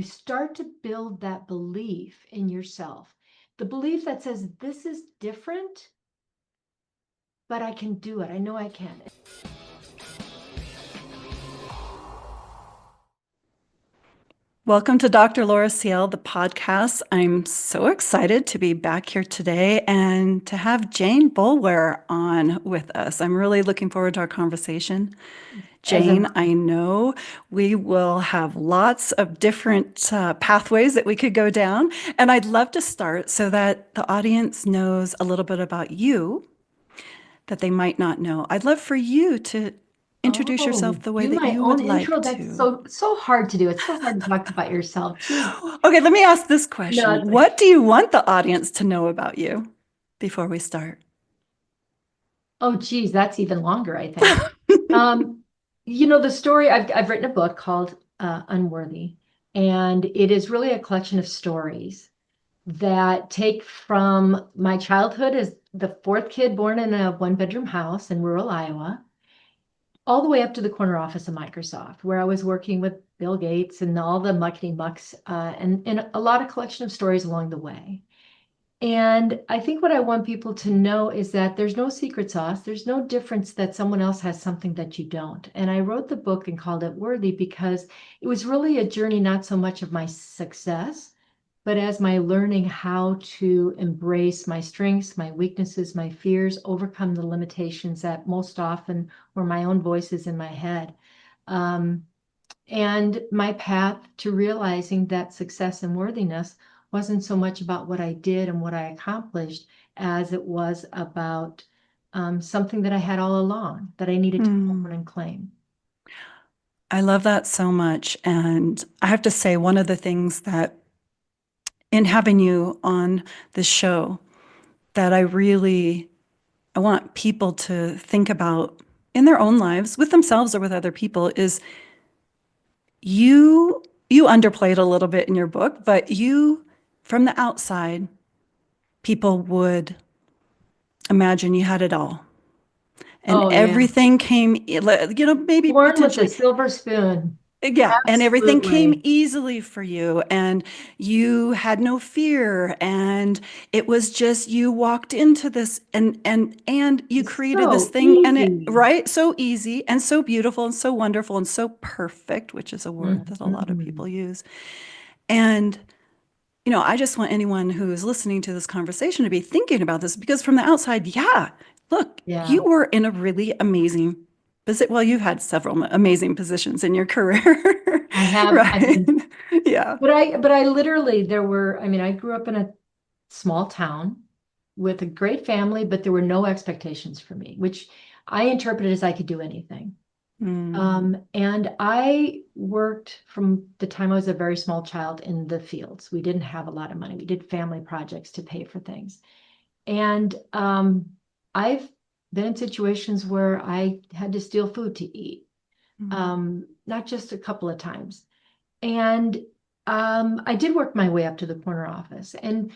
You start to build that belief in yourself, the belief that says, this is different, but I can do it. I know I can. Welcome to Dr. Laura Ciel, the podcast. I'm so excited to be back here today and to have Jane Boulware on with us. I'm really looking forward to our conversation. As a Jane, I know we will have lots of different pathways that we could go down, and I'd love to start so that the audience knows a little bit about you that they might not know. I'd love for you to introduce yourself the way do that my you own would intro. like That's to. so hard to do. It's so hard to talk about yourself. Geez. Okay, let me ask this No, question. it's like, What do you want the audience to know about you before we start? oh, geez, that's even longer, I think. Um, the story, I've written a book called Unworthy, and it is really a collection of stories that take from my childhood as the fourth kid born in a one-bedroom house in rural Iowa, all the way up to the corner office of Microsoft, where I was working with Bill Gates and all the muckety mucks, and a lot of collection of stories along the way. And I think what I want people to know is that there's no secret sauce. There's no difference that someone else has something that you don't. And I wrote the book and called it Worthy because it was really a journey, not so much of my success, but as my learning how to embrace my strengths, my weaknesses, my fears, overcome the limitations that most often were my own voices in my head. Um, and my path to realizing that success and worthiness wasn't so much about what I did and what I accomplished as it was about something that I had all along that I needed to own Hmm. and claim. I love that so much. And I have to say, one of the things that in having you on this show that I want people to think about in their own lives with themselves or with other people is you underplayed a little bit in your book, but you from the outside, people would imagine you had it all and Oh, yeah. everything came, maybe Born with a potentially, silver spoon. yeah, and everything came Absolutely. easily for you, and you had no fear, and it was just you walked into this, and you created this So thing, and it easy. right, so easy and so beautiful and so wonderful and so perfect, which is a word that a lot of Mhm. people use. And I just want anyone who's listening to this conversation to be thinking about this because from the outside, yeah, look, Yeah. you were in a really amazing position. Well, you've had several amazing positions in your career, I've right? been, Yeah. but I literally, I mean, I grew up in a small town with a great family, but there were no expectations for me, which I interpreted as I could do anything. Mm, And I worked from the time I was a very small child in the fields. We didn't have a lot of money. We did family projects to pay for things. And I've been in situations where I had to steal food to eat, mm, not just a couple of times. And I did work my way up to the corner office. And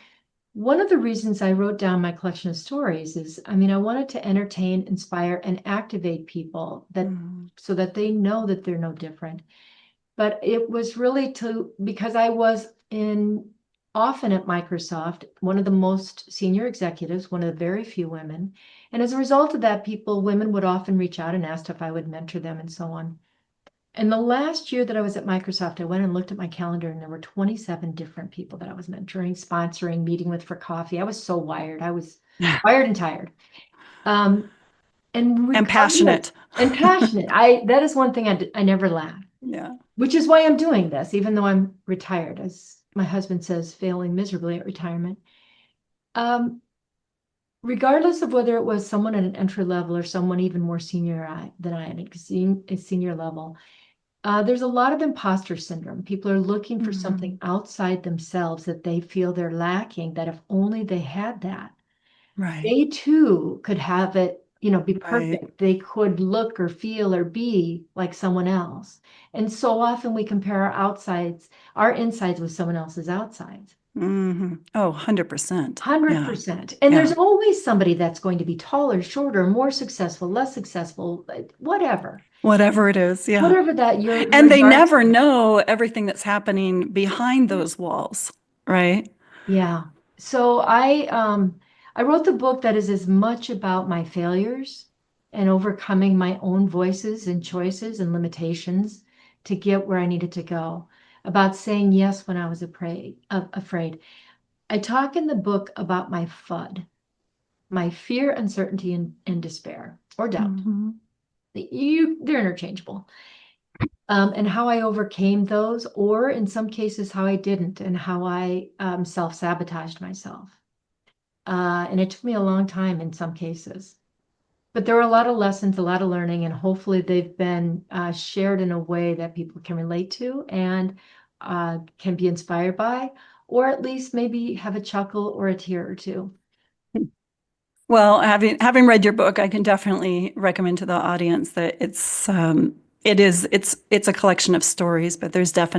one of the reasons I wrote down my collection of stories is, I mean, I wanted to entertain, inspire, and activate people that mm, so that they know that they're no different. But it was really because I was in often at Microsoft, one of the most senior executives, one of the very few women. And as a result of that, women would often reach out and ask if I would mentor them and so on. And the last year that I was at Microsoft, I went and looked at my calendar and there were 27 different people that I was mentoring, sponsoring, meeting with for coffee. I was so wired. I was yeah. wired and tired. Um, and And regardless, passionate. and passionate. That is one thing I never lack, Yeah. which is why I'm doing this, even though I'm retired, as my husband says, failing miserably at retirement. Um, Regardless of whether it was someone at an entry level or someone even more senior than I at a senior level, there's a lot of imposter syndrome. People are looking for something Mm, outside themselves that they feel they're lacking, that if only they had that, right. they too could have it, be Right. perfect. They could look or feel or be like someone else. And so often we compare our insides with someone else's outsides. Oh, 100%. Yeah. 100%. And there's Yeah. always somebody that's going to be taller, shorter, more successful, less successful, whatever. Whatever it is. Yeah. Whatever that you're And they regarding. never know everything that's happening behind those walls, right? Yeah. So I wrote the book that is as much about my failures and overcoming my own voices and choices and limitations to get where I needed to go, about saying yes when I was afraid. I talk in the book about my FUD, my fear, uncertainty, and despair or doubt. Mhm. They're interchangeable. And how I overcame those, or in some cases, how I didn't, and how I self-sabotaged myself. And it took me a long time in some cases. But there were a lot of lessons, a lot of learning, and hopefully they've been shared in a way that people can relate to and can be inspired by, or at least maybe have a chuckle or a tear or two. Well, having read your book, I can definitely recommend to the audience that it's a collection of stories, but there's that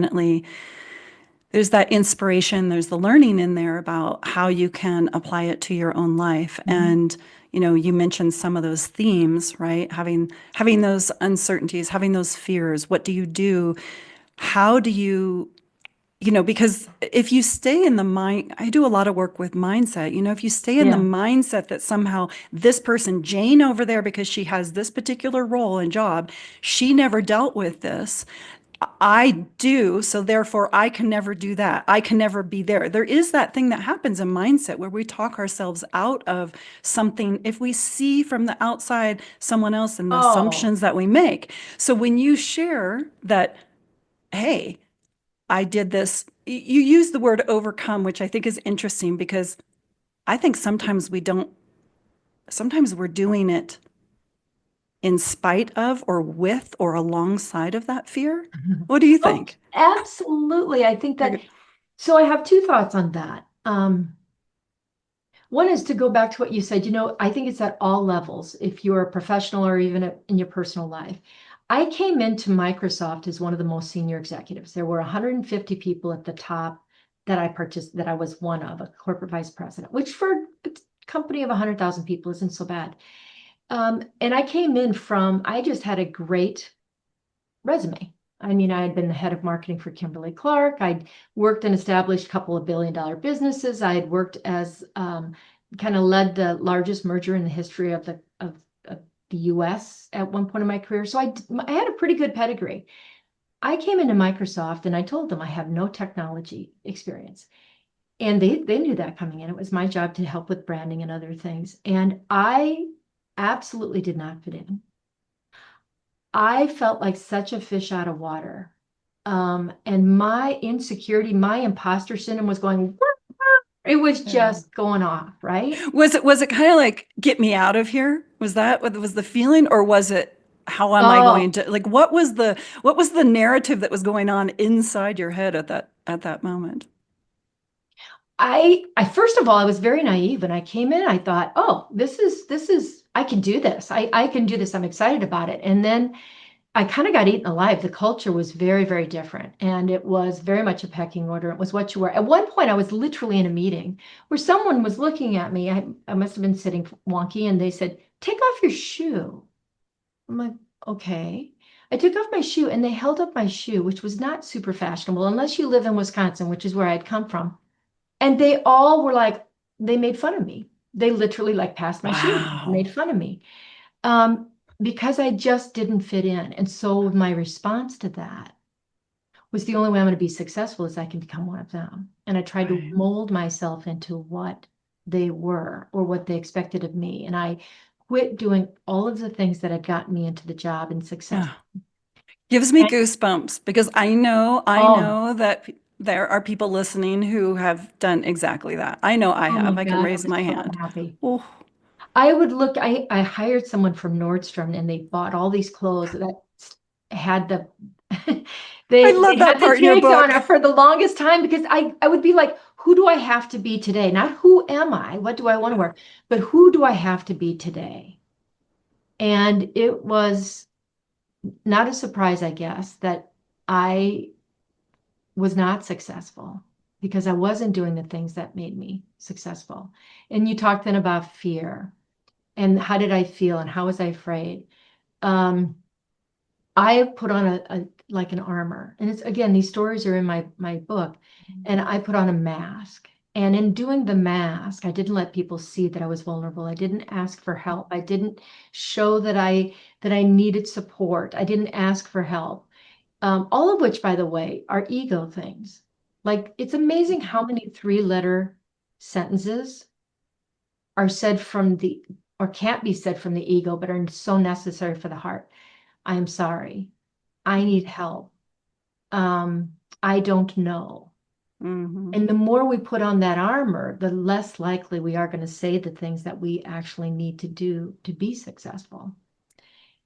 inspiration, there's the learning in there about how you can apply it to your own life. Mhm. And you mentioned some of those themes, right? Having those uncertainties, having those fears. What do you do? How do you because if you stay in the mind, I do a lot of work with mindset. If you stay in the Yeah. mindset that somehow this person, Jane over there, because she has this particular role and job, she never dealt with this. I do, so therefore I can never do that. I can never be there. There is that thing that happens in mindset where we talk ourselves out of something if we see from the outside someone else and the Oh. assumptions that we make. So when you share that, hey, I did this. You use the word overcome, which I think is interesting because I think sometimes we don't, sometimes we're doing it in spite of or with or alongside of that fear. What do you Oh, think? absolutely. I think that, Okay. so I have two thoughts on that. One is to go back to what you said. I think it's at all levels, if you're a professional or even in your personal life. I came into Microsoft as one of the most senior executives. There were 150 people at the top that I was one of, a corporate vice president, which for a company of 100,000 people isn't so bad. And I came in I just had a great resume. I mean, I had been the head of marketing for Kimberly Clark. I'd worked and established a couple of billion-dollar businesses. I had worked as kind of led the largest merger in the history of the US at one point in my career. So I had a pretty good pedigree. I came into Microsoft and I told them I have no technology experience. And they knew that coming in. It was my job to help with branding and other things. And I absolutely did not fit in. I felt like such a fish out of water. And my insecurity, my imposter syndrome was going, it was Yeah. just going off, right? Was it kind of like get me out of here? Was that what was the feeling, or was it how am I going Oh, to like what was the narrative that was going on inside your head at that moment? I first of all, I was very naive and I came in, I thought, oh, I can do this. I can do this. I'm excited about it. And then I kind of got eaten alive. The culture was very, very different. And it was very much a pecking order. It was what you were. At one point, I was literally in a meeting where someone was looking at me. I must have been sitting wonky, and they said, take off your shoe. I'm like, okay. I took off my shoe and they held up my shoe, which was not super fashionable unless you live in Wisconsin, which is where I'd come from. And they all were like, they made fun of me. They literally like passed my shoe, Wow. made fun of me um, because I just didn't fit in. And so my response to that was the only way I'm going to be successful is I can become one of them. And I tried to Right. mold myself into what they were or what they expected of me. And I quit doing all of the things that had gotten me into the job and success. Yeah. Gives me And, goosebumps because I oh, know that there are people listening who have done exactly that. I know I oh my have. I can God, I raise was my so hand. unhappy. Oh, I hired someone from Nordstrom and they bought all these clothes that had the I they love that had the part in your tags on book. it for the longest time because I would be like, who do I have to be today? Not who am I? What do I want to Yeah. wear? But who do I have to be today? And it was not a surprise, I guess, that I was not successful because I wasn't doing the things that made me successful. And you talked then about fear and how did I feel and how was I afraid? Um, I put on a like an armor. And it's again, these stories are in my book. And I put on a mask. And in doing the mask, I didn't let people see that I was vulnerable. I didn't ask for help. I didn't show that I needed support. I didn't ask for help. All of which, by the way, are ego things. Like it's amazing how many three-letter sentences are said from the or can't be said from the ego, but are so necessary for the heart. I am sorry. I need help. Um, I don't know. Mm-hmm. And the more we put on that armor, the less likely we are going to say the things that we actually need to do to be successful.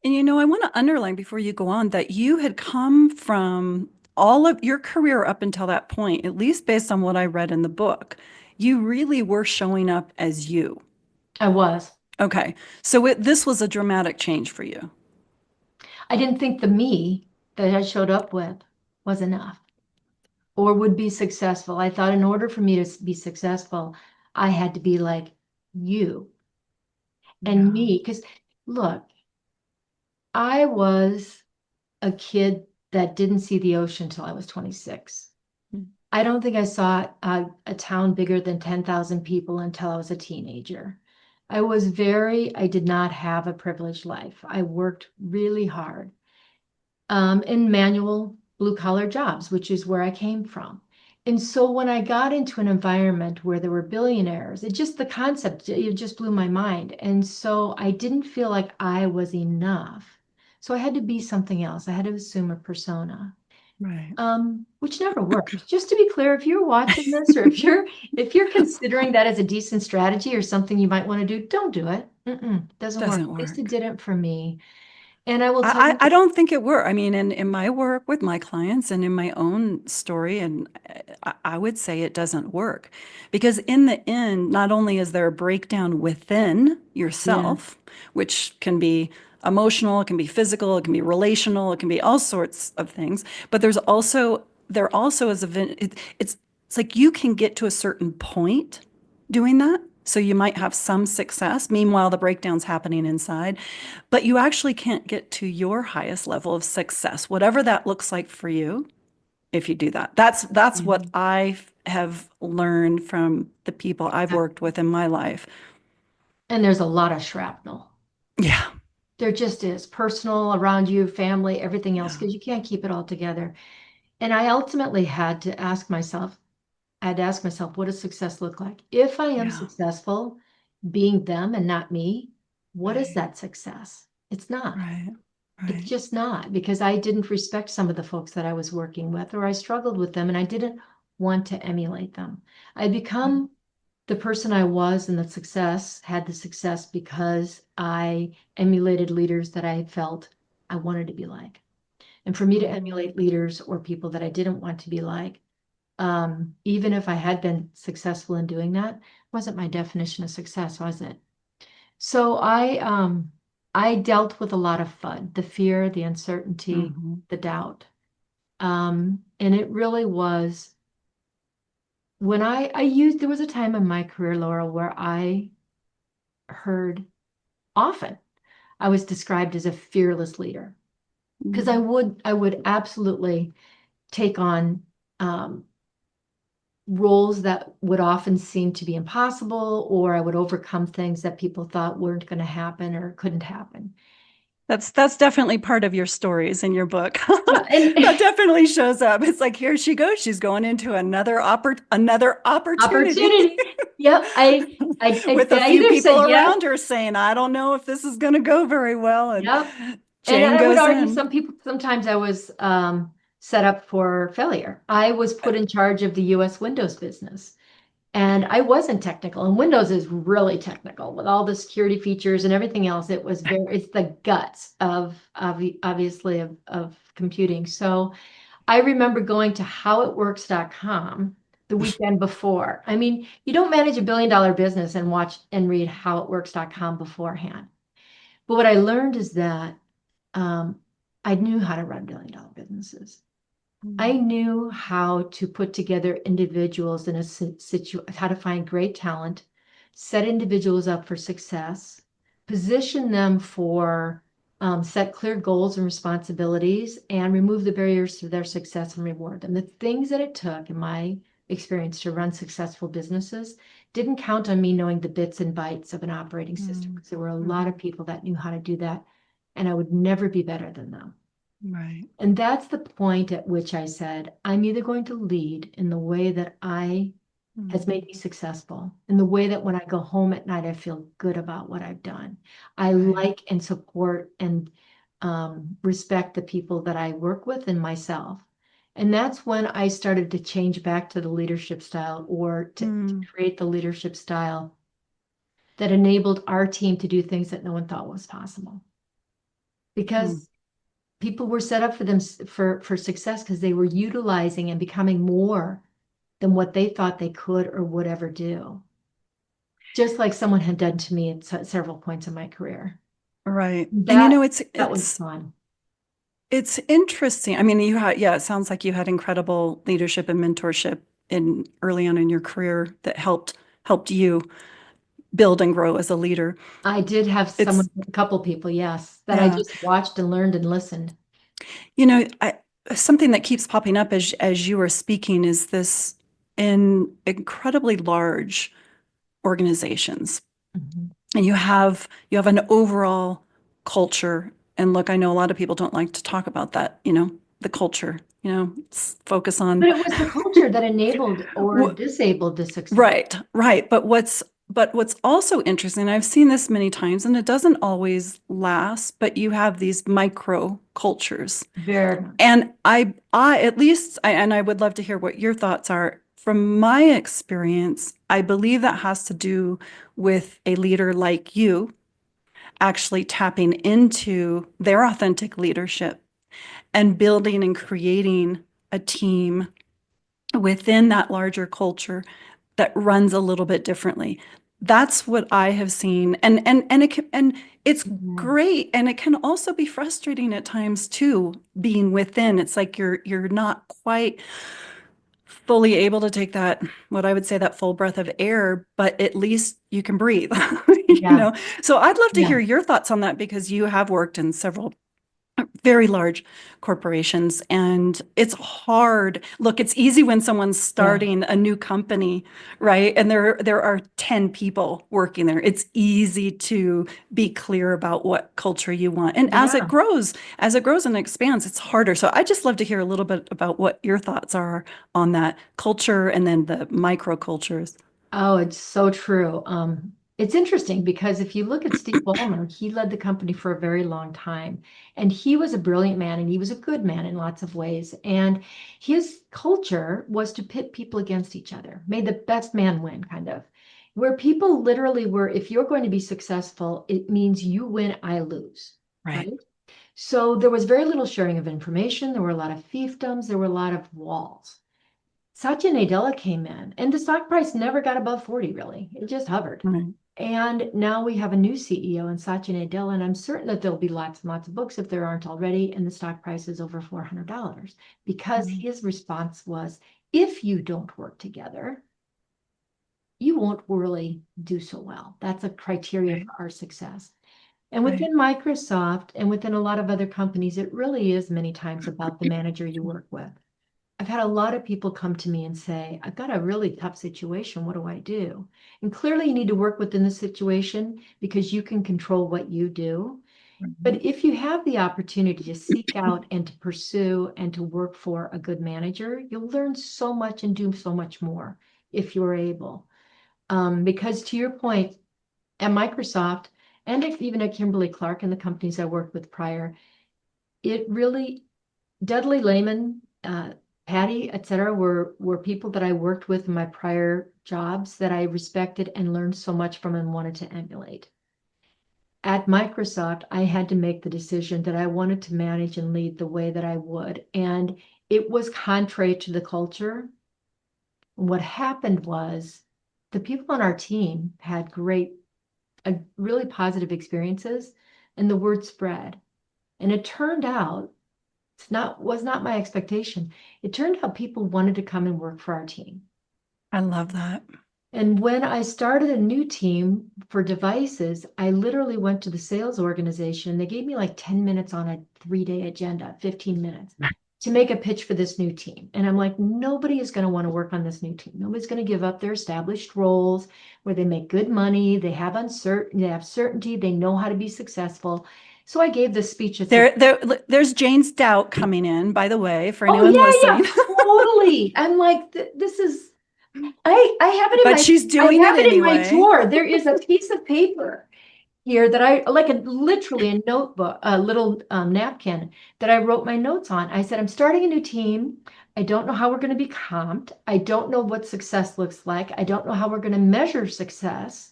And I want to underline before you go on that you had come from all of your career up until that point, at least based on what I read in the book. You really were showing up as you. I was. Okay. So this was a dramatic change for you. I didn't think the me that I showed up with was enough or would be successful. I thought in order for me to be successful, I had to be like you and Yeah. me. Because look, I was a kid that didn't see the ocean until I was 26. I don't think I saw a town bigger than 10,000 people until I was a teenager. I did not have a privileged life. I worked really hard in manual blue collar jobs, which is where I came from. And so when I got into an environment where there were billionaires, the concept, it just blew my mind. And so I didn't feel like I was enough. So I had to be something else. I had to assume a persona, Right. which never works. Just to be clear, if you're watching this or if you're considering that as a decent strategy or something you might want to do, don't do it. Doesn't work. Doesn't At least it work. didn't for me. And I will tell I, you, I don't think it were. I mean, in my work with my clients and in my own story, and I would say it doesn't work because in the end, not only is there a breakdown within yeah. yourself, which can be emotional, it can be physical, it can be relational, it can be all sorts of things, but there also is it's like you can get to a certain point doing that. So you might have some success. Meanwhile, the breakdown's happening inside, but you actually can't get to your highest level of success, whatever that looks like for you, if you do that. That's what Mhm. I have learned from the people I've worked with in my life. And there's a lot of shrapnel. Yeah, There just is personal around you, family, everything else, yeah, because you can't keep it all together. And I ultimately I had to ask myself, what does success look like? If I am yeah. successful being them and not me, what is Right, that success? It's not. right, It's right. just not because I didn't respect some of the folks that I was working with, or I struggled with them and I didn't want to emulate them. I become the person I was and had the success because I emulated leaders that I felt I wanted to be like. And for me to Mhm. emulate leaders or people that I didn't want to be like, even if I had been successful in doing that, wasn't my definition of success, was it? So I dealt with a lot of FUD, the fear, the uncertainty, Mhm. the doubt. And it really was when I used, there was a time in my career, Laurel, where I heard often I was described as a fearless leader because Mhm. I would absolutely take on um, roles that would often seem to be impossible, or I would overcome things that people thought weren't going to happen or couldn't happen. That's definitely part of your stories in your book. Yeah, and That definitely shows up. It's like here she goes. She's going into another opportunity opportunity. Yep, with a I few either people said yes. around her saying, "I don't know if this is going to go very well." And Yep. And Jane I would goes argue in. sometimes I was set up for failure. I was put in charge of the US Windows business. And I wasn't technical, and Windows is really technical with all the security features and everything else. It's the guts of obviously of computing. So I remember going to howitworks.com the weekend before. I mean, you don't manage $1 billion business and watch and read howitworks.com beforehand. But what I learned is that um, I knew how to run $1 billion businesses. I Mhm. knew how to put together individuals in a how to find great talent, set individuals up for success, position them for set clear goals and responsibilities, and remove the barriers to their success and reward them. The things that it took, in my experience, to run successful businesses didn't count on me knowing the bits and bytes of an operating system, Mm, because there were a lot mhm. of people that knew how to do that, and I would never be better than them. Right. And that's the point at which I said, I'm either going to lead in the way that I has Mm, made me successful, in the way that when I go home at night, I feel good about what I've done. I right. like and support and respect the people that I work with and myself. And that's when I started to change back to the leadership style, or to Mm, create the leadership style that enabled our team to do things that no one thought was possible. mm. Because people were set up for them for success because they were utilizing and becoming more than what they thought they could or would ever do, just like someone had done to me at several points in my career. Right. And That that was it's fun. it's interesting. I mean, you had, yeah, it sounds like you had incredible leadership and mentorship in early on in your career that helped you build and grow as a leader. I did have It's a couple people, yes, that I yeah. just watched and learned and listened. You know, something that keeps popping up as you were speaking is this in incredibly large organizations. Mhm. And you have an overall culture. And look, I know a lot of people don't like to talk about that, the culture, focus on But it was the culture that enabled or disabled the success. right, right. But what's also interesting, I've seen this many times and it doesn't always last, but you have these micro cultures. Very much. And I at least, and I would love to hear what your thoughts are. From my experience, I believe that has to do with a leader like you actually tapping into their authentic leadership and building and creating a team within that larger culture that runs a little bit differently. That's what I have seen. And it's Yeah. great. And it can also be frustrating at times too, being within. It's like you're not quite fully able to take that, what I would say, that full breath of air, but at least you can breathe, you Yeah. know? So I'd love to hear Yeah. your thoughts on that because you have worked in several very large corporations and it's hard. Look, it's easy when someone's Yeah. starting a new company, right? And there are 10 people working there. It's easy to be clear about what culture you want. And Yeah. as it grows and expands, it's harder. So I just love to hear a little bit about what your thoughts are on that culture and then the micro cultures. Oh, it's so true. It's interesting because if you look at Steve Ballmer, he led the company for a very long time, and he was a brilliant man, and he was a good man in lots of ways. And his culture was to pit people against each other, made the best man win, kind of, where people literally were, if you're going to be successful, it means you win, I lose, Right. right? So there was very little sharing of information. There were a lot of fiefdoms. There were a lot of walls. Satya Nadella came in, and the stock price never got above 40, really. It just hovered. Right. And now we have a new CEO in Satya Nadella, and I'm certain that there'll be lots and lots of books if there aren't already, and the stock price is over $400 because Right. his response was, if you don't work together, you won't really do so well. That's a criteria Right. for our success. And Right. within Microsoft and within a lot of other companies, it really is many times about the manager you work with. I've had a lot of people come to me and say, I've got a really tough situation. What do I do? And clearly, you need to work within the situation because you can control what you do. Right. But if you have the opportunity to seek out and to pursue and to work for a good manager, you'll learn so much and do so much more if you're able. Because to your point, at Microsoft and even at Kimberly Clark and the companies I worked with prior, it really Dudley Lehman, Patty, et cetera, were people that I worked with in my prior jobs that I respected and learned so much from and wanted to emulate. At Microsoft, I had to make the decision that I wanted to manage and lead the way that I would. And it was contrary to the culture. What happened was the people on our team had really positive experiences, and the word spread. And it turned out was not my expectation. It turned out people wanted to come and work for our team. I love that. And when I started a new team for devices, I literally went to the sales organization. They gave me like 10 minutes on a 3-day agenda, 15 minutes to make a pitch for this new team. And I'm like, nobody is going to want to work on this new team. Nobody's going to give up their established roles where they make good money, they have uncertainty, they have certainty, they know how to be successful. So I gave this speech. It's a There's Jane's doubt coming in, by the way, for Oh anyone yeah, yeah, listening. totally. I'm like, this is I have it in But my she's I doing it have it in my anyway. drawer. There is a piece of paper here that I like literally a notebook, a little napkin that I wrote my notes on. I said, I'm starting a new team. I don't know how we're going to be comped. I don't know what success looks like. I don't know how we're going to measure success.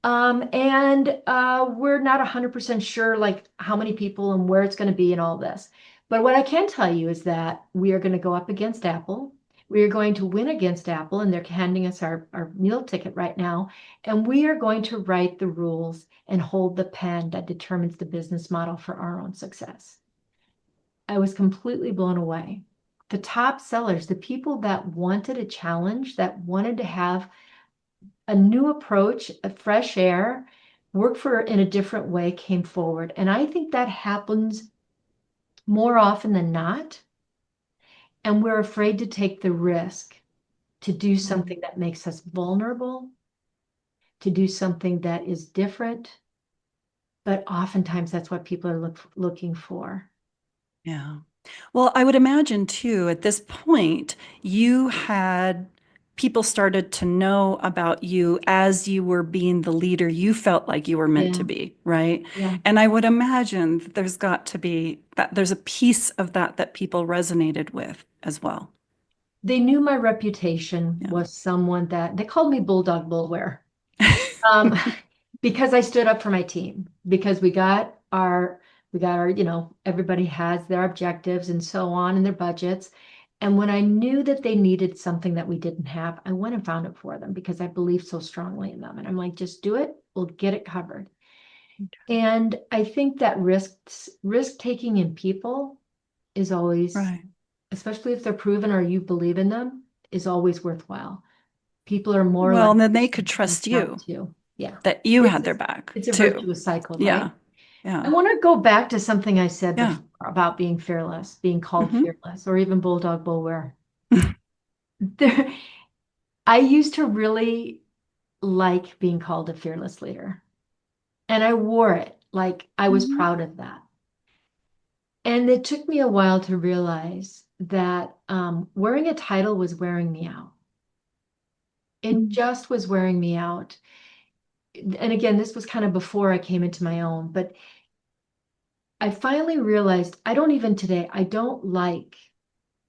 And we're not 100% sure like how many people and where it's going to be and all this. But what I can tell you is that we are going to go up against Apple. We are going to win against Apple, and they're handing us our meal ticket right now. And we are going to write the rules and hold the pen that determines the business model for our own success. I was completely blown away. The top sellers, the people that wanted a challenge, that wanted to have a new approach, a fresh air, work for in a different way came forward. And I think that happens more often than not. And we're afraid to take the risk to do Mm, something that makes us vulnerable, to do something that is different. But oftentimes that's what people are looking for. yeah. Well, I would imagine too, at this point, you had people started to know about you as you were being the leader you felt like you were meant to Yeah, be, right? yeah. And I would imagine that there's got to be that there's a piece of that that people resonated with as well. They knew my reputation Yeah. was someone that they called me Bulldog Boulware. Um, because I stood up for my team, because we got our, everybody has their objectives and so on and their budgets. And when I knew that they needed something that we didn't have, I went and found it for them because I believe so strongly in them. And I'm like, just do it, we'll get it covered. And I think that risk taking in people is always, Right. especially if they're proven or you believe in them, is always worthwhile. People are more Well, likely then they to could reach trust out you to. Yeah. that you It's had a, their back it's a too. virtuous cycle, right? Yeah. I Yeah. want to go back to something I said Yeah. before about being fearless, being called Hmm. fearless, or even bulldog bullwear. There, I used to really like being called a fearless leader, and I wore it like I was Hmm. proud of that. And it took me a while to realize that wearing a title was wearing me out. It just was wearing me out. And again, this was kind of before I came into my own, but I finally realized I don't even today, I don't like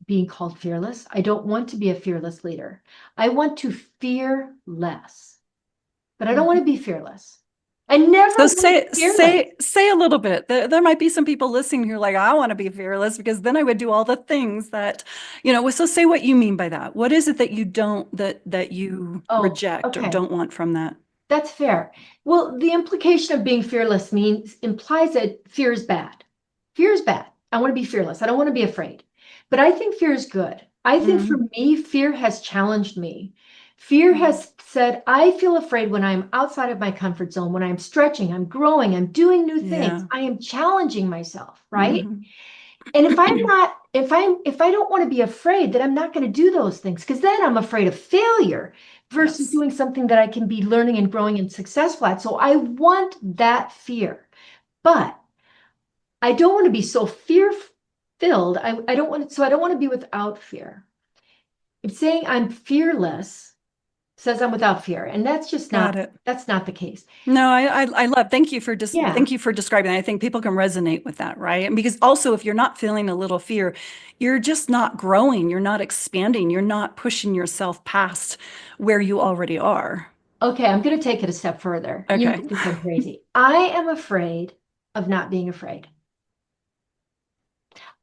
being called fearless. I don't want to be a fearless leader. I want to fear less, but I don't want to Hmm. be fearless. I never So want to be fearless. say a little bit. There might be some people listening who are like, I want to be fearless because then I would do all the things that, so say what you mean by that. What is it that you don't that you Oh, reject or okay. don't want from that? That's fair. Well, the implication of being fearless means implies that fear is bad. Fear is bad. I want to be fearless. I don't want to be afraid. But I think fear is good. I think for Mm, me, fear has challenged me. Fear has said, I feel afraid when I'm outside of my comfort zone, when I'm stretching, I'm growing, I'm doing new things, yeah. I am challenging myself, right? Hmm. And if I don't want to be afraid, then I'm not going to do those things because then I'm afraid of failure versus Yes. doing something that I can be learning and growing and successful at. So I want that fear, but I don't want to be so fear filled. I don't want to, so I don't want to be without fear. If saying I'm fearless says I'm without fear, and Got it. that's not the case. No, I love. Thank you for just Yeah. thank you for describing that. I think people can resonate with that, right? And because also if you're not feeling a little fear, you're just not growing, you're not expanding, you're not pushing yourself past where you already are. Okay, I'm going to take it a step further. You Okay. might think I'm crazy. I am afraid of not being afraid.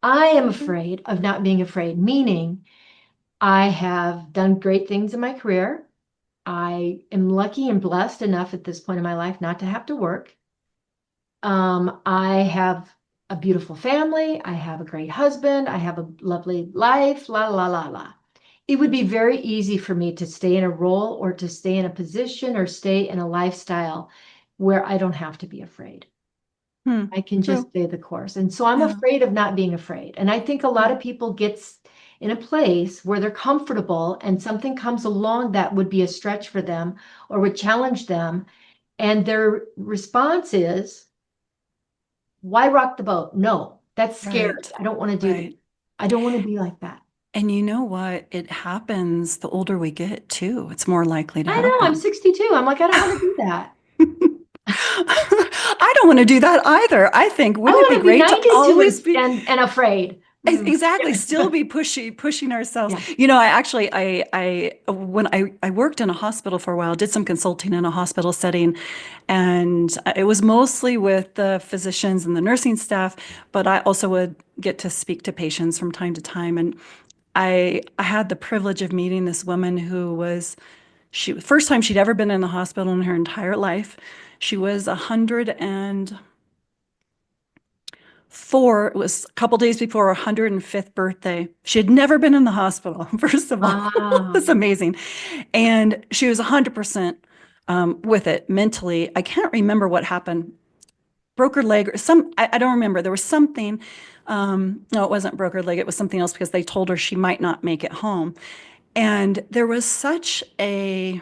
I am afraid of not being afraid, meaning I have done great things in my career. I am lucky and blessed enough at this point in my life not to have to work. I have a beautiful family. I have a great husband. I have a lovely life, la, la, la, la. it would be very easy for me to stay in a role or to stay in a position or stay in a lifestyle where I don't have to be afraid. Hmm. I can just True. stay the course. And so I'm Yeah. afraid of not being afraid. And I think a lot of people get in a place where they're comfortable and something comes along that would be a stretch for them or would challenge them. And their response is, why rock the boat? No, that's scary. Right. I don't want to do that. Right. I don't want to be like that. And you know what? It happens the older we get too. It's more likely to I know, I'm happen. 62. I'm like, I don't want to do that. I don't want to do that either. I think, I wouldn't it be want to be great to 92 always be and afraid. exactly still be pushing ourselves? Yeah. You know, I actually, when I worked in a hospital for a while, did some consulting in a hospital setting, and it was mostly with the physicians and the nursing staff, but I also would get to speak to patients from time to time. And I had the privilege of meeting this woman who was she first time she'd ever been in the hospital in her entire life. She was 104. It was a couple days before her 105th birthday. She had never been in the hospital, first of all. That's Wow. amazing. And she was 100% with it mentally. I can't remember what happened. Broke her leg or I don't remember. There was something. No, it wasn't broke her leg. It was something else because they told her she might not make it home. And there was such a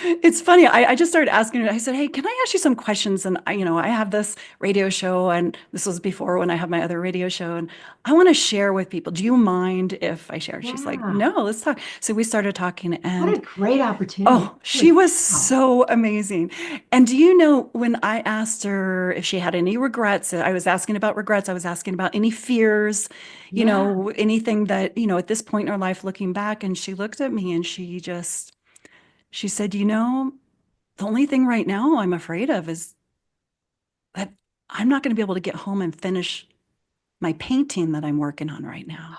it's funny. I just started asking her. I said, "Hey, can I ask you some questions?" And I have this radio show, and this was before when I had my other radio show, and I want to share with people. Do you mind if I share? She's like, Yeah. "No, let's talk." So we started talking, What a and great opportunity. oh, she Holy was cow. so amazing. And do you know when I asked her if she had any regrets? I was asking about regrets. I was asking about any fears, Yeah. anything that, at this point in her life, looking back, and she looked at me and she said, the only thing right now I'm afraid of is that I'm not going to be able to get home and finish my painting that I'm working on right now.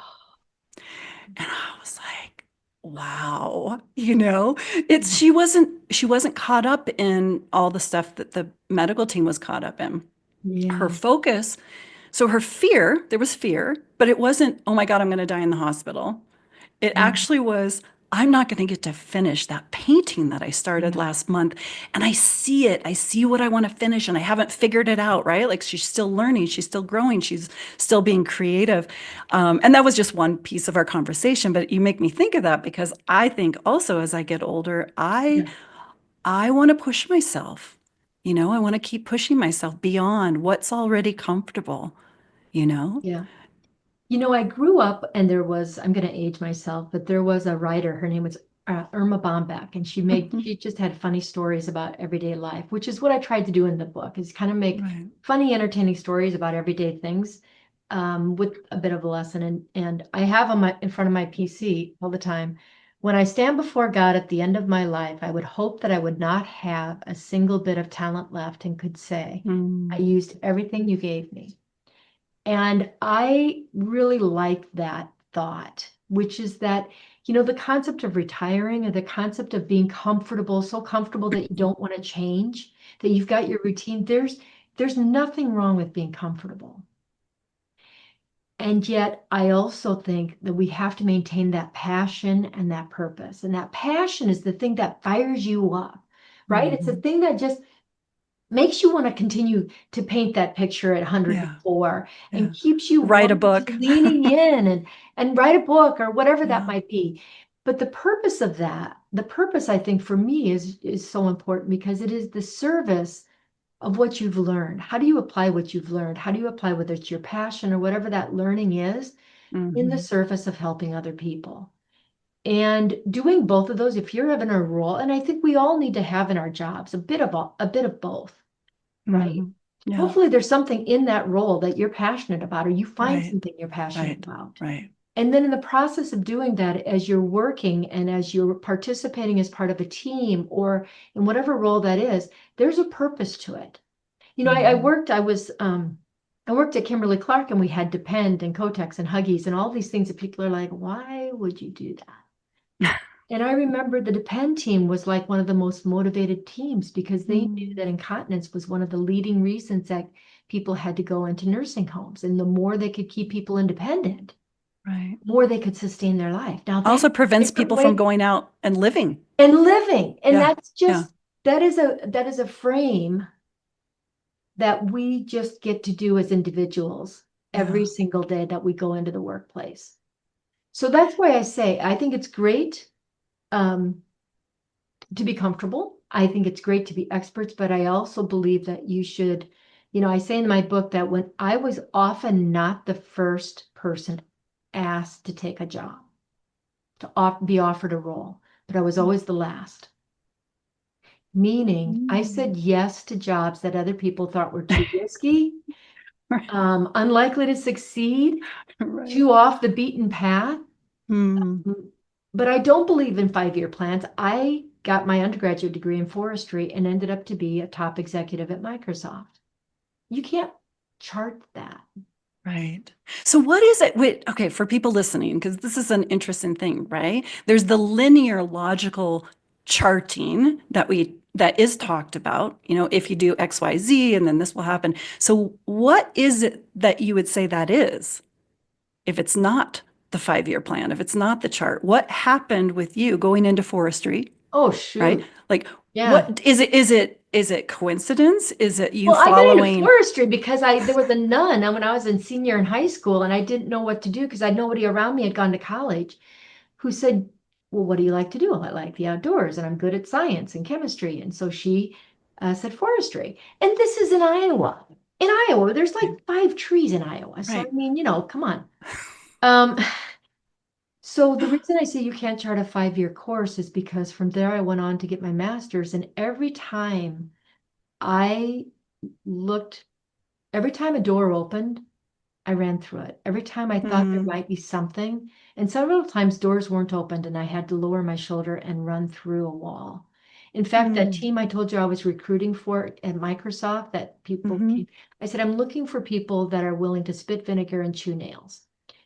And I was like, wow, it's she wasn't caught up in all the stuff that the medical team was caught up in. Her Yeah. focus, so her fear, there was fear, but it wasn't, oh my God, I'm going to die in the hospital. It Yeah. actually was, I'm not going to get to finish that painting that I started Yeah. last month. And I see it. I see what I want to finish, and I haven't figured it out, right? Like she's still learning, she's still growing, she's still being creative. And that was just one piece of our conversation. But you make me think of that because I think also as I get older, I Yeah. I want to push myself. I want to keep pushing myself beyond what's already comfortable, you know? Yeah. I grew up and I'm going to age myself, but there was a writer, her name was Irma Bombeck, and Mhm. she just had funny stories about everyday life, which is what I tried to do in the book, is kind of make Right. funny, entertaining stories about everyday things with a bit of a lesson. And I have in front of my PC all the time, when I stand before God at the end of my life, I would hope that I would not have a single bit of talent left and could say, I Mm. used everything you gave me. And I really like that thought, which is that, the concept of retiring or the concept of being comfortable, so comfortable that you don't want to change, that you've got your routine. There's nothing wrong with being comfortable. And yet, I also think that we have to maintain that passion and that purpose. And that passion is the thing that fires you up, right? It's the Mhm. thing that just makes you want to continue to paint that picture at Yeah. 104 and Yeah. keeps you Write a wanting to book. leaning in and write a book or whatever that Yeah. might be. But the purpose I think for me is so important because it is the service of what you've learned. How do you apply what you've learned? How do you apply whether it's your passion or whatever that learning is in the Hmm. service of helping other people? And doing both of those, if you're having a role, and I think we all need to have in our jobs a bit of both, right? Hmm. Yeah. Hopefully there's something in that role that you're passionate about, or you find Right. something you're passionate Right. about. Right. And then in the process of doing that, as you're working and as you're participating as part of a team or in whatever role that is, there's a purpose to it. Hmm. I worked at Kimberly Clark and we had Depend and Kotex and Huggies and all these things that people are like, why would you do that? And I remember the Depend team was like one of the most motivated teams because they knew Mm. that incontinence was one of the leading reasons that people had to go into nursing homes. And the more they could keep people independent, Right. more they could sustain their life. Now that's Also a prevents different people from way going out and living. and living. And Yeah. that's Yeah. just that is a frame that we just get to do as individuals every Yeah. single day that we go into the workplace. So that's why I say I think it's great um, to be comfortable. I think it's great to be experts, but I also believe that you should, I say in my book that when I was often not the first person asked to take a job, be offered a role, but I was always the last. Meaning, I Mm. said yes to jobs that other people thought were too risky, Right. unlikely to succeed, Right. too off the beaten path. Mm. But I don't believe in 5-year plans. I got my undergraduate degree in forestry and ended up to be a top executive at Microsoft. You can't chart that. Right. So what is it with, okay, for people listening, because this is an interesting thing, right? There's the linear logical charting that is talked about, if you do XYZ and then this will happen. So what is it that you would say that is? If it's not the 5-year plan, if it's not the chart, what happened with you going into forestry, Oh, right? shoot. Like Yeah. what is it coincidence? Is it you Well, I got into following? forestry because there was a nun when I was in senior in high school and I didn't know what to do because I nobody around me had gone to college who said, well, what do you like to do? I like the outdoors and I'm good at science and chemistry. And so she said forestry. And this is in Iowa. In Iowa, there's like 5 trees in Iowa. So, I Right. mean, come on. Um, so the reason I say you can't chart a 5-year course is because from there I went on to get my master's. And I looked, every time a door opened, I ran through it. Every time I thought there Mm, might be something, and several times doors weren't opened and I had to lower my shoulder and run through a wall. In fact, that mm, team I told you I was recruiting for at Microsoft, that people mhm. came, I said, I'm looking for people that are willing to spit vinegar and chew nails.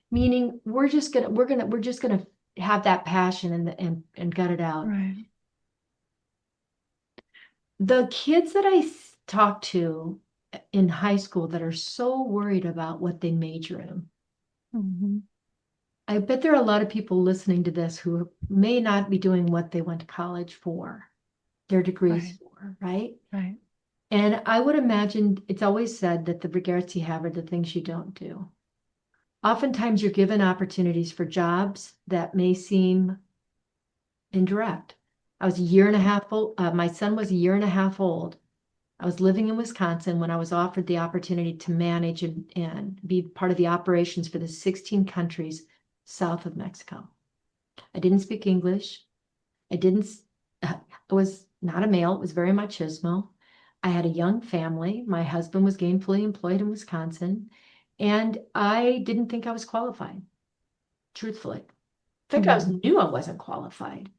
Meaning we're just gonna have that passion and gut it out. Right. The kids that talk to in high school that are so worried about what they major in, Mhm. I bet there are a lot of people listening to this who may not be doing what they went to college for, their degrees Right. for, right? Right. And I would imagine it's always said that the regrets you have are the things you don't do. Oftentimes you're given opportunities for jobs that may seem indirect. I was a year and a half old. My son was a year and a half old. I was living in Wisconsin when I was offered the opportunity to manage and be part of the operations for the 16 countries south of Mexico. I didn't speak English. I didn't, I was not a male. It was very machismo. I had a young family. My husband was gainfully employed in Wisconsin, and I didn't think I was qualified, truthfully. In fact, Mhm. knew I wasn't qualified.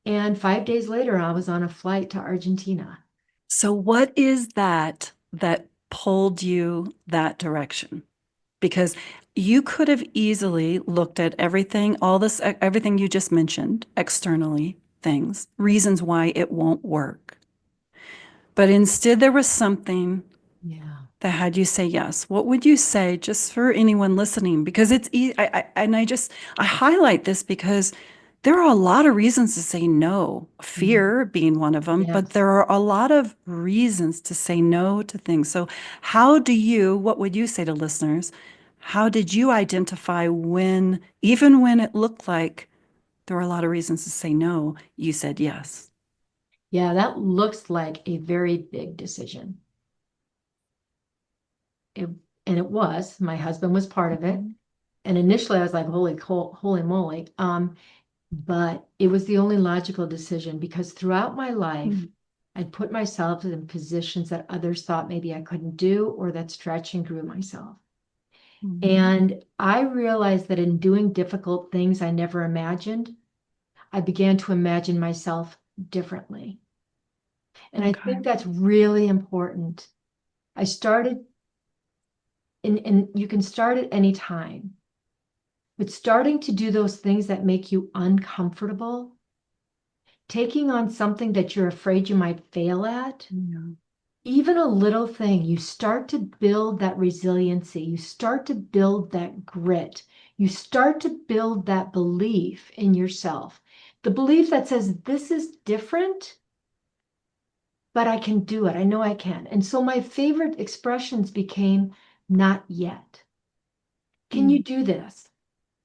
And 5 days later, I was on a flight to Argentina. So what is that pulled you that direction? Because you could have easily looked at everything, all this, everything you just mentioned, externally, things, reasons why it won't work. But instead, there was something Yeah. that had you say yes. What would you say just for anyone listening? Because it's, I highlight this because there are a lot of reasons to say no, Mhm. fear being one of them, but Yes. there are a lot of reasons to say no to things. So, what would you say to listeners? How did you identify when, even when it looked like there were a lot of reasons to say no, you said yes? Yeah, that looks like a very big decision. It, and it was. My husband was part of it. Mhm. And initially I was like, holy moly. But it was the only logical decision because throughout my life, Mhm. I'd put myself in positions that others thought maybe I couldn't do or that stretch and grew myself. Mhm. And I realized that in doing difficult things I never imagined, I began to imagine myself differently. And I Okay. think that's really important. I started and you can start at any time, but starting to do those things that make you uncomfortable, taking on something that you're afraid you might fail at, Yeah. even a little thing, you start to build that resiliency. You start to build that grit. You start to build that belief in yourself, the belief that says, this is different, but I can do it. I know I can. And so my favorite expressions became not yet. Can you Mm. do this?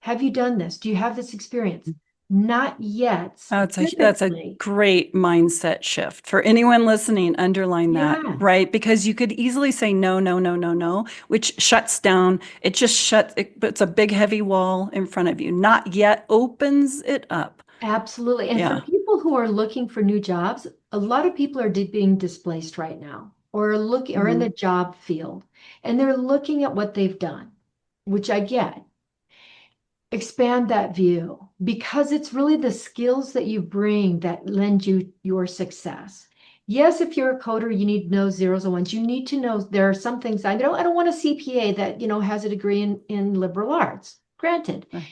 Have you done this? Do you have this experience? Not yet, That's a specifically. great mindset shift for anyone listening. Underline that, Yeah, right? Because you could easily say no, no, no, no, no, which shuts down. It just shuts. It puts a big heavy wall in front of you. Not yet opens it up. absolutely. And for Yeah. people who are looking for new jobs, a lot of people are being displaced right now or looking or in the Mm-hmm. job field and they're looking at what they've done, which I get. Expand that view because it's really the skills that you bring that lend you your success. Yes, if you're a coder, you need to know zeros and ones. You need to know there are some things I don't want a CPA that, has a degree in liberal arts. Granted, Right.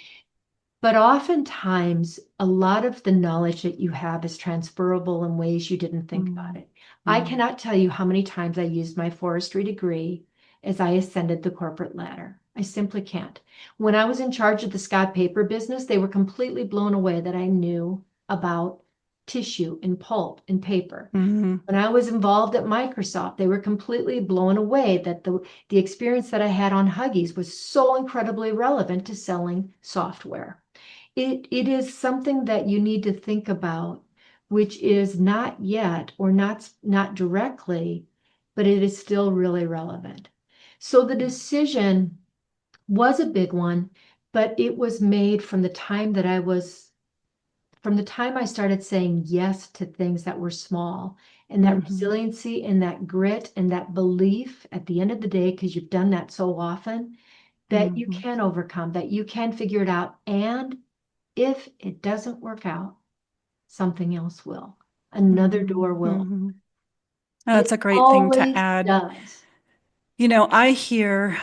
but oftentimes, a lot of the knowledge that you have is transferable in ways you didn't think about it. I Mm-hmm. cannot tell you how many times I used my forestry degree as I ascended the corporate ladder. I simply can't. When I was in charge of the Scott paper business, they were completely blown away that I knew about tissue and pulp and paper. Mm-hmm. When I was involved at Microsoft, they were completely blown away that the experience that I had on Huggies was so incredibly relevant to selling software. It is something that you need to think about, which is not yet or not directly, but it is still really relevant. So the decision was a big one, but it was made from the time I started saying yes to things that were small, and that Mm-hmm. resiliency and that grit and that belief at the end of the day, because you've done that so often, that you Mm-hmm. can overcome, that you can figure it out. And if it doesn't work out, something else will. Another Mm-hmm. door will. Mm-hmm. It That's a great thing to always add. does. I hear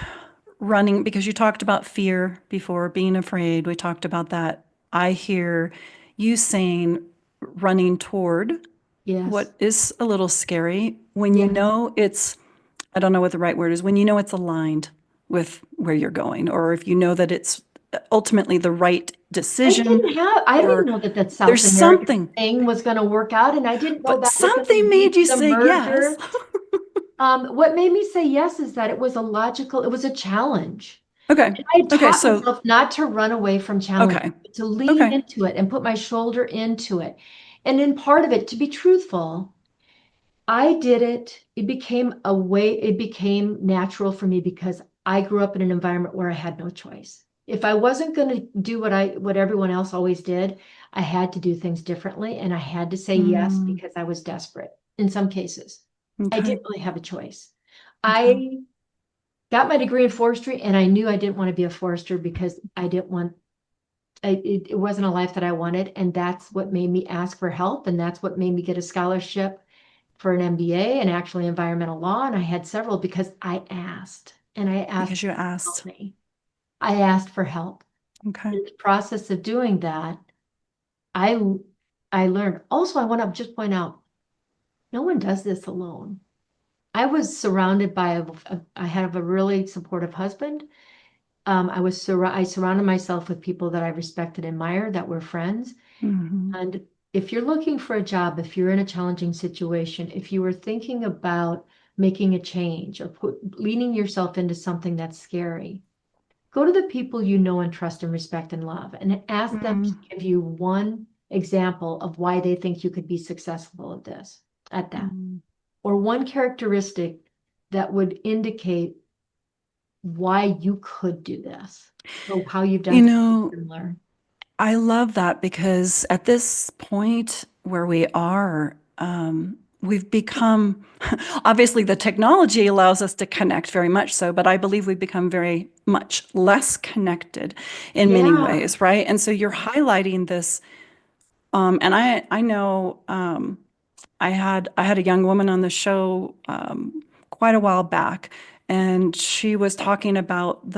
running because you talked about fear before, being afraid. We talked about that. I hear you saying running toward Yes. what is a little scary when you Yeah. know it's, I don't know what the right word is, when you know it's aligned with where you're going, or if you know that it's ultimately the right decision, I didn't or know that that South there's American something, thing was going to work out. And I didn't know but that was going to something lead made you to the say yes. merger. What made me say yes is that it was a challenge. Okay. And I Okay. taught So, myself not to run away from challenges, okay. but to lean Okay. into it and put my shoulder into it. And in part of it, to be truthful, I did it. It became natural for me because I grew up in an environment where I had no choice. If I wasn't going to do what everyone else always did, I had to do things differently and I had to say yes Mm, because I was desperate in some cases. I okay. didn't really have a choice. Okay. I got my degree in forestry and I knew I didn't want to be a forester because I didn't want it wasn't a life that I wanted. And that's what made me ask for help. And that's what made me get a scholarship for an MBA and actually environmental law. And I had several because I asked and I asked Because you them to help asked. me. I asked for help. Okay. In the process of doing that, I I learned. Also, I want to just point out, no one does this alone. I was surrounded by I have a really supportive husband. I surrounded myself with people that I respected and admired that were friends. Hmm. And if you're looking for a job, if you're in a challenging situation, if you are thinking about making a change or leaning yourself into something that's scary, go to the people you know and trust and respect and love and ask them to Mm, give you one example of why they think you could be successful at that, mm. or one characteristic that would indicate why you could do this or how you've You done something know, similar. I love that because at this point where we are, we've become, obviously, the technology allows us to connect very much so, but I believe we've become very much less connected in many Yeah. ways, right? And so you're highlighting this, and I know I had a young woman on the show quite a while back, and she was talking about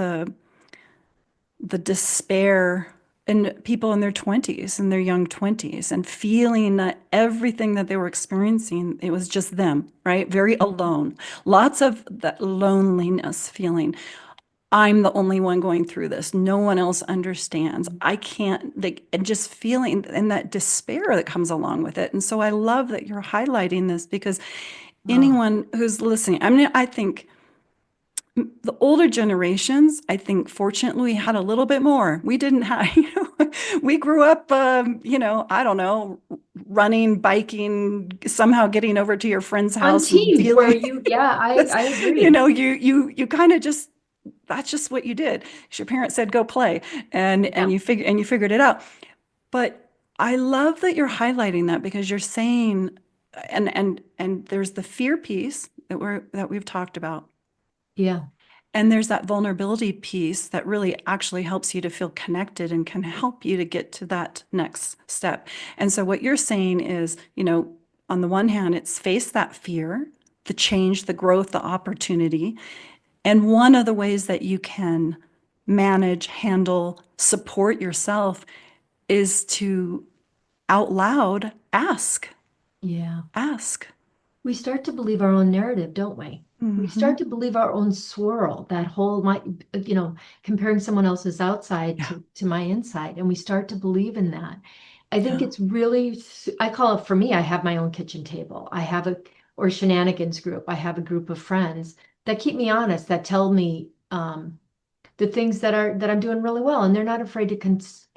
the despair in people in their 20s, in their young 20s, and feeling that everything that they were experiencing, it was just them, right? Very alone. Lots of that loneliness feeling. I'm the only one going through this. No one else understands. I can't, like, and just feeling and that despair that comes along with it. And so I love that you're highlighting this because Oh, anyone who's listening, I mean, I think the older generations, I think fortunately we had a little bit more. We didn't have, we grew up, I don't know, running, biking, somehow getting over to your friend's on house and teams where dealing. you, yeah, That's, I agree. you kind of just, that's just what you did. Your parents said go play, and Yeah, you figured it out. But I love that you're highlighting that because you're saying, and there's the fear piece that we've talked about, yeah, and there's that vulnerability piece that really actually helps you to feel connected and can help you to get to that next step. And so what you're saying is, on the one hand, it's face that fear, the change, the growth, the opportunity. And one of the ways that you can manage, handle, support yourself is to out loud ask, yeah. ask. We start to believe our own narrative, don't we? We Mm-hmm. start to believe our own swirl, that whole my, comparing someone else's outside Yeah. to my inside, and we start to believe in that. I think Yeah. it's really, I call it, for me, I have my own kitchen table. I have or shenanigans group. I have a group of friends that keep me honest, that tell me the things that I'm doing really well, and they're not afraid to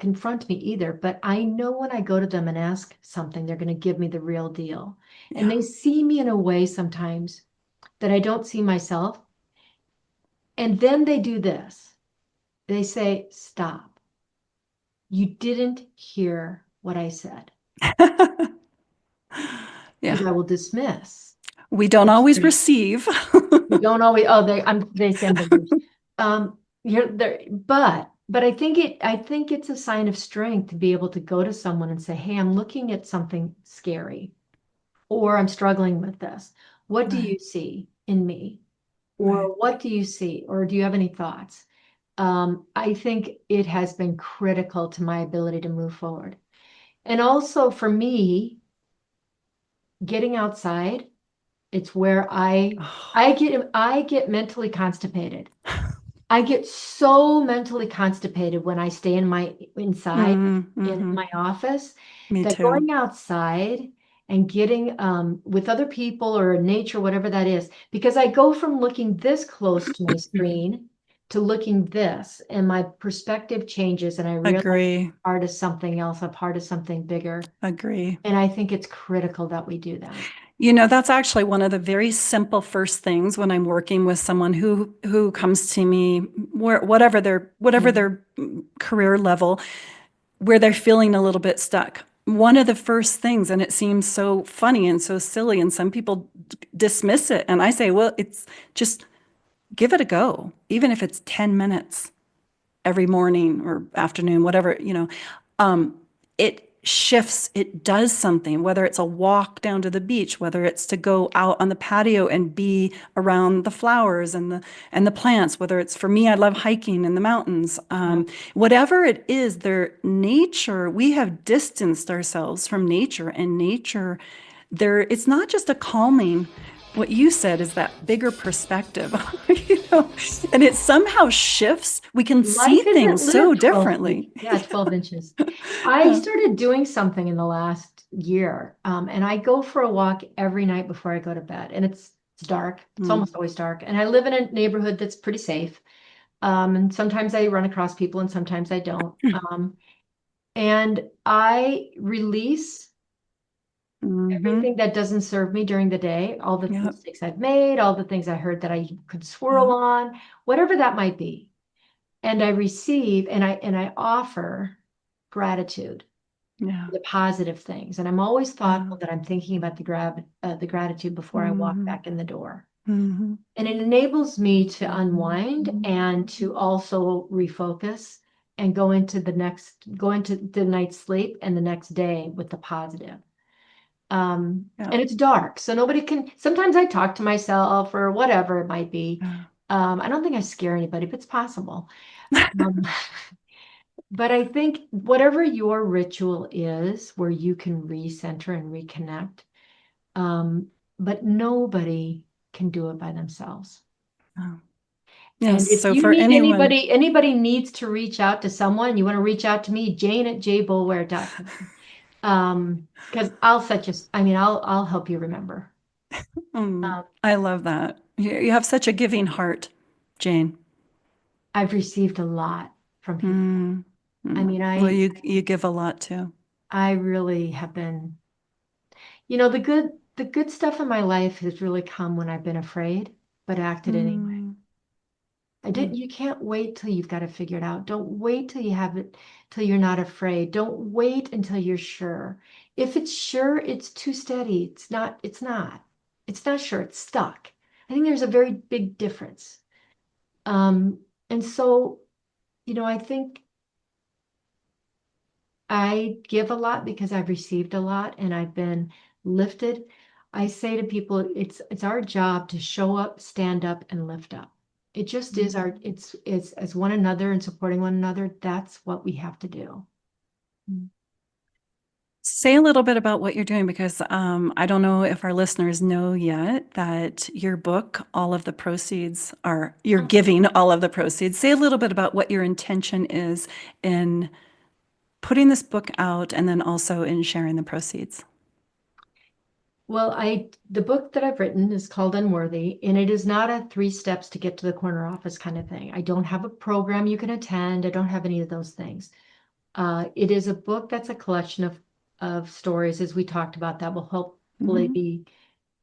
confront me either. But I know when I go to them and ask something, they're going to give me the real deal. And Yeah. they see me in a way sometimes that I don't see myself. And then they do this. They say, "Stop. You didn't hear what I said." Yeah. Because I will dismiss. We don't And always say, receive. we don't always, oh, they send the worst. You're there, but I think it's a sign of strength to be able to go to someone and say, "Hey, I'm looking at something scary, or I'm struggling with this. What do Right. you see in me? Right. Or what do you see? Or do you have any thoughts?" I think it has been critical to my ability to move forward. And also for me, getting outside, it's where Oh. I get mentally constipated. I get so mentally constipated when I stay in my inside in Mm-hmm. my office Me that too. going outside and getting with other people or nature, whatever that is, because I go from looking this close to my screen to looking this, and my perspective changes, and I realize Agree. I'm part of something else, I'm part of something bigger. Agree. And I think it's critical that we do that. That's actually one of the very simple first things when I'm working with someone who comes to me, whatever Yeah. their career level, where they're feeling a little bit stuck. One of the first things, and it seems so funny and so silly, and some people dismiss it, and I say, well, it's just give it a go, even if it's 10 minutes every morning or afternoon, whatever, um, it shifts, it does something, whether it's a walk down to the beach, whether it's to go out on the patio and be around the flowers and the plants, whether it's for me, I love hiking in the mountains. Yeah. Whatever it is, their nature, we have distanced ourselves from nature, and nature there, it's not just a calming, what you said is that bigger perspective, you know, and it somehow shifts. We can see Life things isn't so lived 12 feet. differently. Yeah, 12 inches. I Yeah. started doing something in the last year, and I go for a walk every night before I go to bed. And it's dark. It's Mm. almost always dark. And I live in a neighborhood that's pretty safe. And sometimes I run across people and sometimes I don't. And I release Mm-hmm. everything that doesn't serve me during the day, all the Yeah. mistakes I've made, all the things I heard that I could swirl Yeah. on, whatever that might be. And I receive and I offer gratitude Yeah. for the positive things. And I'm always Yeah. thoughtful that I'm thinking about the gratitude before I walk Mm-hmm. back in the door. Mm-hmm. And it enables me to unwind and to also refocus and go into the night's sleep and the next day with the positive. Yeah. And it's dark, so nobody can. Sometimes I talk to myself or whatever it might be. Yeah. I don't think I scare anybody, but it's possible. Um, but I think whatever your ritual is, where you can recenter and reconnect, um, but nobody can do it by themselves. Yeah. Yes. And if So you for need anyone, anybody needs to reach out to someone, you want to reach out to me, Jane at jboulware.com. Because I'll help you remember. Um, I love that. You have such a giving heart, Jane. I've received a lot from people. Mm, I mm. mean, Well, you give a lot too. I really have been, the good stuff in my life has really come when I've been afraid, but acted anyway. Mm, mm, You can't wait till you've got it figured out. Don't wait till you have it, till you're not afraid. Don't wait until you're sure. If it's sure, it's too steady. It's not sure, it's stuck. I think there's a very big difference. Um, and so, I think I give a lot because I've received a lot and I've been lifted. I say to people, it's our job to show up, stand up, and lift up. It just is mm. it's as one another and supporting one another. That's what we have to do. Mm. Say a little bit about what you're doing because I don't know if our listeners know yet that your book, all of the proceeds are, you're giving all of the proceeds. Say a little bit about what your intention is in putting this book out and then also in sharing the proceeds. Well, the book that I've written is called Unworthy, and it is not a 3 steps to get to the corner office kind of thing. I don't have a program you can attend. I don't have any of those things. It is a book that's a collection of stories, as we talked about, that will hopefully Hmm. be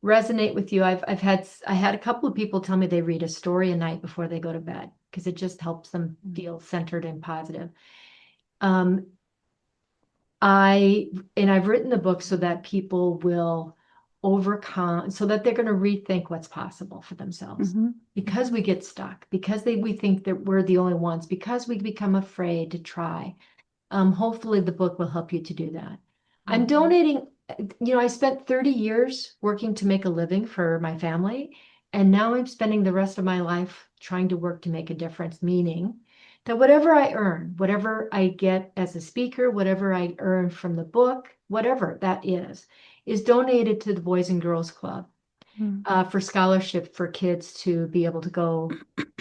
resonate with you. I had a couple of people tell me they read a story a night before they go to bed because it just helps them feel centered and positive. Um, I've written the book so that people will overcome, so that they're going to rethink what's possible for themselves. Hmm. Because we get stuck, because we think that we're the only ones, because we become afraid to try. Hopefully the book will help you to do that. I'm donating, I spent 30 years working to make a living for my family, and now I'm spending the rest of my life trying to work to make a difference, meaning that whatever I earn, whatever I get as a speaker, whatever I earn from the book, whatever that is donated to the Boys and Girls Club for scholarship for kids to be able to go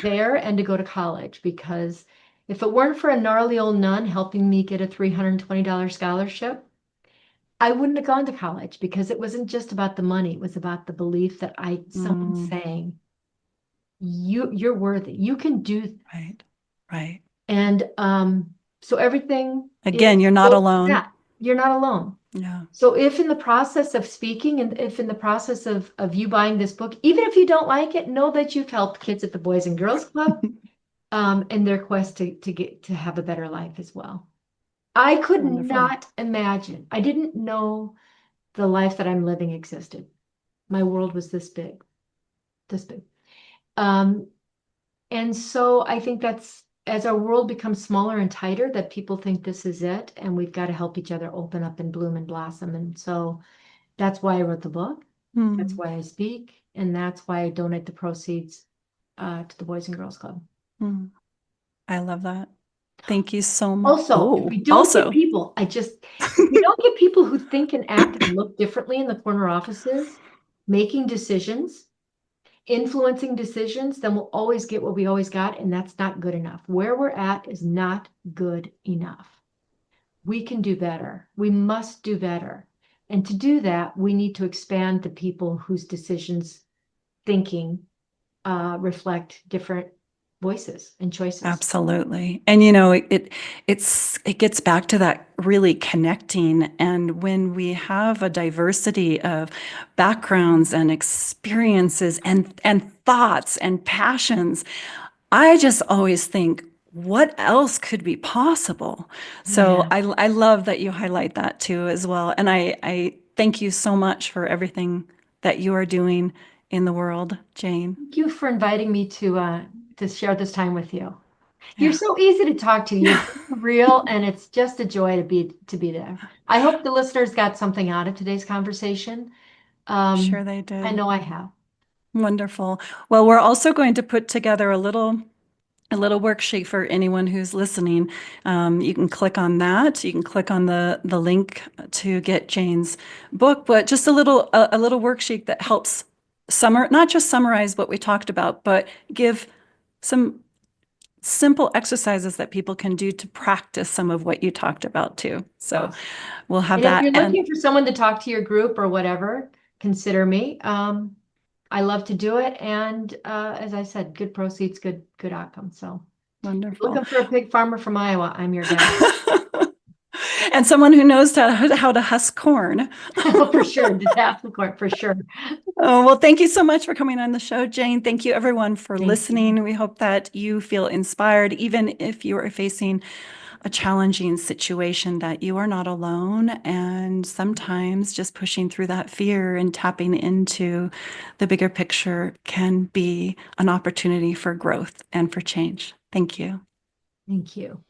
there and to go to college. Because if it weren't for a gnarly old nun helping me get a $320 scholarship, I wouldn't have gone to college because it wasn't just about the money. It was about the belief that someone Mm, saying, you're worthy. You can do this. right, right. And so everything Again, is you're not built to alone. that. You're not alone. Yeah. So if in the process of speaking and if in the process of you buying this book, even if you don't like it, know that you've helped kids at the Boys and Girls Club in their quest to get to have a better life as well. I could Wonderful. not imagine. I didn't know the life that I'm living existed. My world was this big, this big. Um, and so I think that's as our world becomes smaller and tighter, that people think this is it, and we've got to help each other open up and bloom and blossom. And so that's why I wrote the book. That's Mm, why I speak, and that's why I donate the proceeds to the Boys and Girls Club. mm. I love that. Thank you so much. Also, if we Oh, don't get also. people, if we don't get people who think and act and look differently in the corner offices, making decisions, influencing decisions, then we'll always get what we always got, and that's not good enough. Where we're at is not good enough. We can do better. We must do better. And to do that, we need to expand the people whose decisions, thinking, reflect different voices and choices. Absolutely. And it gets back to that really connecting. And when we have a diversity of backgrounds and experiences and thoughts and passions, I just always think, what else could be possible? So Yeah. I love that you highlight that too as well. And I thank you so much for everything that you are doing in the world, Jane. Thank you for inviting me to share this time with you. You're Yeah, so easy to talk to. You're real, and it's just a joy to be there. I hope the listeners got something out of today's conversation. sure they I did. know I have. Wonderful. Well, we're also going to put together a little worksheet for anyone who's listening. You can click on that. You can click on the link to get Jane's book, but just a little worksheet that helps not just summarize what we talked about, but give some simple exercises that people can do to practice some of what you talked about too. So Awesome. we'll have And if that. you're And looking for someone to talk to your group or whatever, consider me. I love to do it, and as I said, good proceeds, good outcome. So, wonderful. looking for a pig farmer from Iowa, I'm your gal. And someone who knows how to husk corn. For sure, just half the court for sure. Oh, well, thank you so much for coming on the show, Jane. Thank you, everyone, for Thank you. listening. We hope that you feel inspired, even if you are facing a challenging situation, that you are not alone. And sometimes just pushing through that fear and tapping into the bigger picture can be an opportunity for growth and for change. Thank you. Thank you.